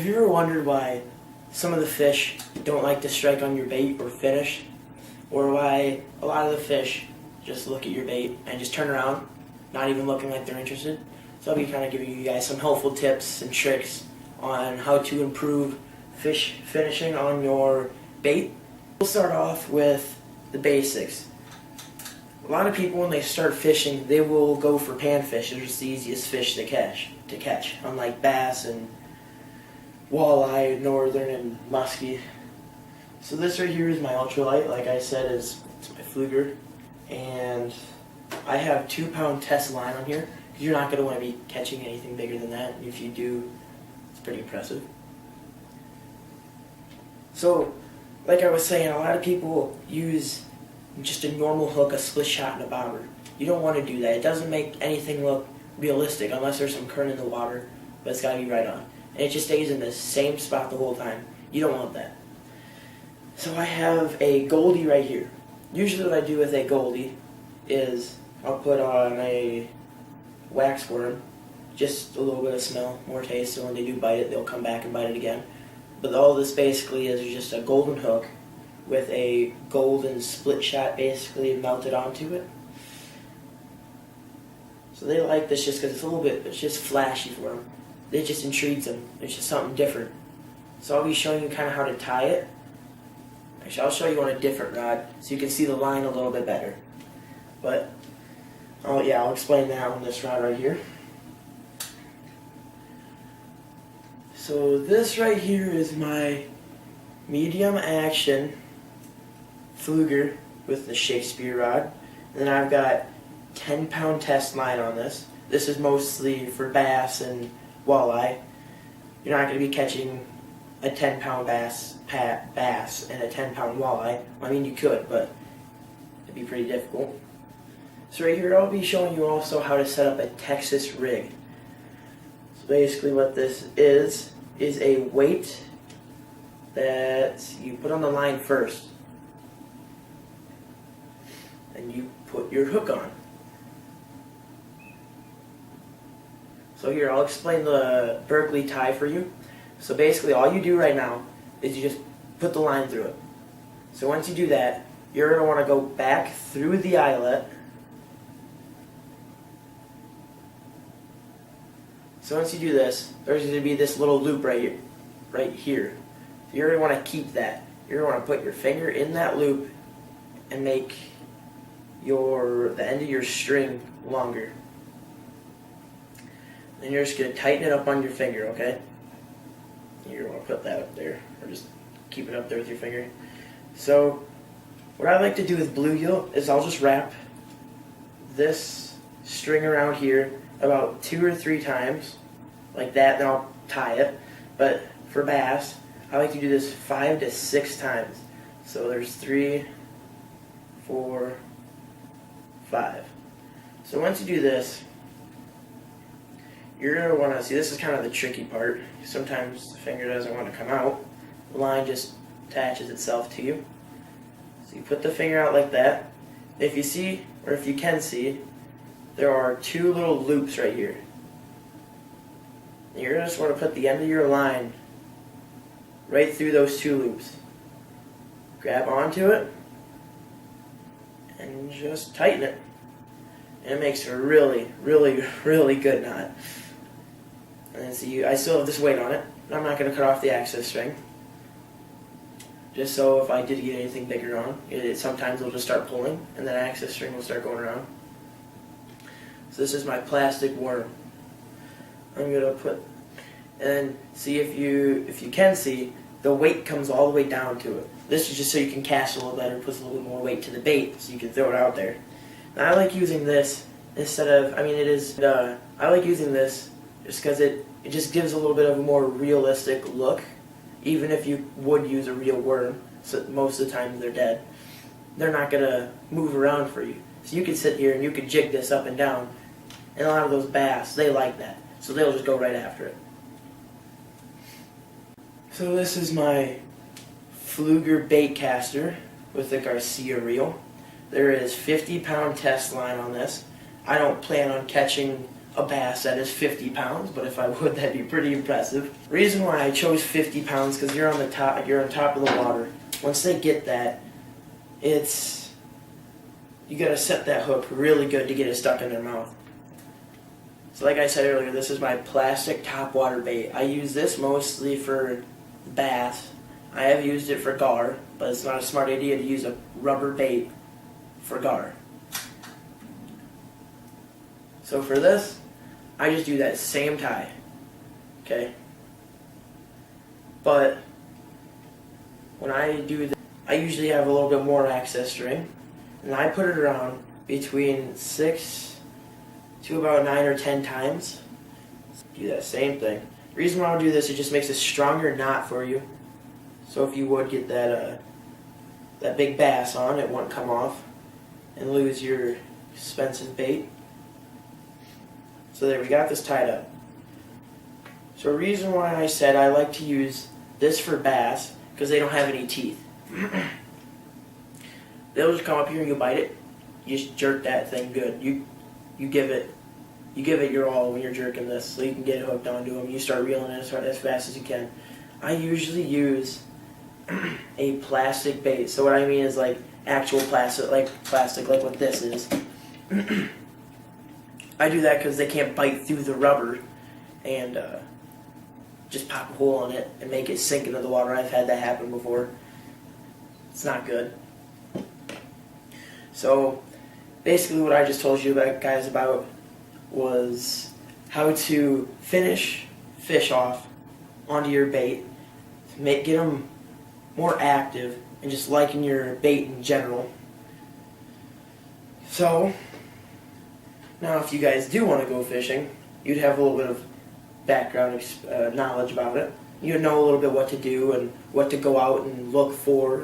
Have you ever wondered why some of the fish don't like to strike on your bait or finish? Or why a lot of the fish just look at your bait and just turn around, not even looking like they're interested? So I'll be kind of giving you guys some helpful tips and tricks on how to improve fish finishing on your bait. We'll start off with the basics. A lot of people, when they start fishing, they will go for panfish. They're just the easiest fish to catch, unlike bass and walleye, northern, and muskie. So this right here is my ultralight. Like I said, it's my fluger, and I have 2-pound test line on here because you're not going to want to be catching anything bigger than that. If you do, it's pretty impressive. So, like I was saying, a lot of people use just a normal hook, a split shot, and a bobber. You don't want to do that. It doesn't make anything look realistic unless there's some current in the water, but it's got to be right on. And it just stays in the same spot the whole time. You don't want that. So I have a Goldie right here. Usually what I do with a Goldie is I'll put on a wax worm, just a little bit of smell, more taste, so when they do bite it, they'll come back and bite it again. But all this basically is just a golden hook with a golden split shot basically melted onto it. So they like this just because it's just flashy for them. It just intrigues them. It's just something different. So I'll be showing you kind of how to tie it. Actually, I'll show you on a different rod so you can see the line a little bit better. But, I'll explain that on this rod right here. So this right here is my medium action fluger with the Shakespeare rod. And then I've got 10-pound test line on this. This is mostly for bass and walleye. You're not going to be catching a 10-pound bass and a 10-pound walleye. I mean, you could, but it'd be pretty difficult. So right here, I'll be showing you also how to set up a Texas rig. So basically what this is a weight that you put on the line first. And you put your hook on. So here, I'll explain the Berkeley tie for you. So basically, all you do right now is you just put the line through it. So once you do that, you're going to want to go back through the eyelet. So once you do this, there's going to be this little loop right here. So you're going to want to keep that. You're going to want to put your finger in that loop and make the end of your string longer. Then you're just going to tighten it up on your finger, okay? You're going to put that up there, or just keep it up there with your finger. So, what I like to do with bluegill is I'll just wrap this string around here about 2 or 3 times, like that, then I'll tie it. But for bass, I like to do this 5 to 6 times. So there's 3, 4, 5. So once you do this, you're going to want to see, this is kind of the tricky part. Sometimes the finger doesn't want to come out. The line just attaches itself to you. So you put the finger out like that. If you see, or if you can see, there are 2 little loops right here. You're going to just want to put the end of your line right through those 2 loops. Grab onto it and just tighten it. And it makes a really, really, really good knot. And then see, I still have this weight on it. I'm not going to cut off the access string. Just so if I did get anything bigger on, sometimes it'll just start pulling and that access string will start going around. So this is my plastic worm. I'm going to put, and see if you can see, the weight comes all the way down to it. This is just so you can cast a little better, puts a little bit more weight to the bait so you can throw it out there. Now I like using this instead of, I like using this just because it just gives a little bit of a more realistic look. Even if you would use a real worm, so most of the time they're dead, they're not going to move around for you. So you can sit here and you can jig this up and down, and a lot of those bass, they like that. So they'll just go right after it. So this is my Fluger bait caster with the Garcia reel. There is 50-pound test line on this. I don't plan on catching a bass that is 50 pounds, but if I would, that'd be pretty impressive. Reason why I chose 50 pounds, because you're on top of the water. Once they get that, you gotta set that hook really good to get it stuck in their mouth. So like I said earlier, this is my plastic topwater bait. I use this mostly for bass. I have used it for gar, but it's not a smart idea to use a rubber bait for gar. So for this, I just do that same tie, okay? But when I do this, I usually have a little bit more access string, and I put it around between 6 to about 9 or 10 times. Do that same thing. The reason why I do this, it just makes a stronger knot for you. So if you would get that big bass on, it won't come off and lose your expensive bait. So there, we got this tied up. So a reason why I said I like to use this for bass, because they don't have any teeth. They'll just come up here and you bite it. You just jerk that thing good. You give it your all when you're jerking this, so you can get it hooked onto them. You start reeling it as fast as you can. I usually use a plastic bait. So what I mean is like actual plastic, like what this is. I do that because they can't bite through the rubber and just pop a hole in it and make it sink into the water. I've had that happen before. It's not good. So basically what I just told you guys about was how to finish fish off onto your bait, to get them more active and just liking your bait in general. So now if you guys do want to go fishing, you'd have a little bit of background knowledge about it. You'd know a little bit what to do and what to go out and look for.